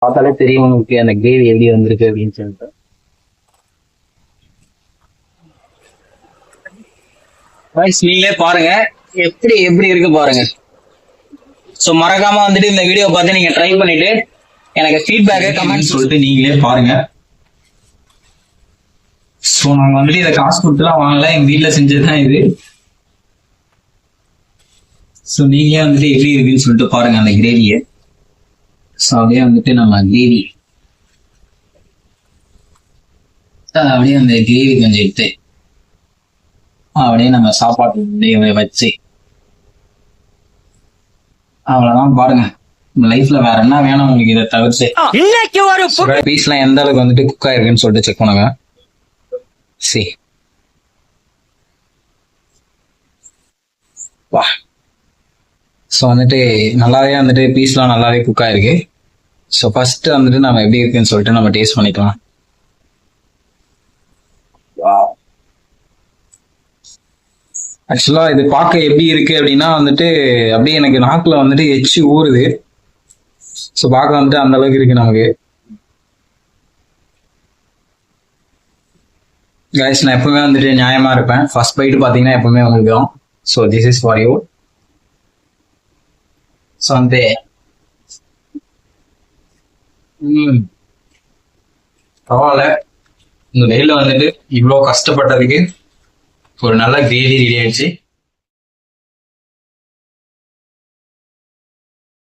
பார்த்தாலே தெரியும் உங்களுக்கு அந்த கிரேவி எப்படி வந்திருக்கு அப்படின்னு சொல்லிட்டு. நீங்களே பாருங்க எப்படி எப்படி இருக்கு பாருங்க. ஸோ மறக்காம வந்துட்டு இந்த வீடியோ பார்த்து நீங்க ட்ரை பண்ணிட்டு எனக்கு ஃபீட்பேக்கை கமெண்ட் சொல்லிட்டு நீங்களே பாருங்க. ஸோ நாங்க வந்துட்டு இதை காசு கொடுத்துலாம் வாங்கல, எங்க வீட்டில் செஞ்சதுதான் இது. ஸோ நீங்களே வந்துட்டு எப்படி இருக்குன்னு சொல்லிட்டு பாருங்க அந்த கிரேவியை. ஸோ அப்படியே வந்துட்டு நம்ம கிரேவி அப்படியே அந்த கிரேவி கொஞ்சம் எடுத்து அப்படியே நம்ம சாப்பாட்டு வச்சு அவ்வளவுதான். பாருங்க லைஃப்ல வேற என்ன வேணும் உங்களுக்கு இதை தவிர்த்து. இன்னைக்கு ஒரு பீஸ்லாம் எந்த அளவுக்கு வந்துட்டு குக் ஆயிருக்குன்னு சொல்லிட்டு செக் பண்ணுங்க. சி வா. ஸோ வந்துட்டு நல்லாவே வந்துட்டு பீஸ்லாம் நல்லாவே குக் ஆயிருக்கு. ஸோ ஃபர்ஸ்ட் வந்துட்டு நம்ம எப்படி இருக்குன்னு சொல்லிட்டு நம்ம டேஸ்ட் பண்ணிக்கலாம். ஆக்சுவலா இது பார்க்க எப்படி இருக்கு அப்படின்னா வந்துட்டு அப்படியே எனக்கு நாக்குல வந்துட்டு எச்சி ஊறுது. ஸோ பார்க்க வந்துட்டு அந்த அளவுக்கு இருக்கு நமக்கு. கைஸ் நான் எப்பவுமே வந்துட்டு நியாயமா இருப்பேன். ஃபர்ஸ்ட் பைட் பார்த்தீங்கன்னா எப்பவுமே உங்களுக்கு தான். So this is for you. So வந்து பரவாயில்ல, இந்த வெயில வந்துட்டு இவ்வளோ கஷ்டப்பட்டதுக்கு ஒரு நல்ல கிரேவி ரெடி ஆயிடுச்சு.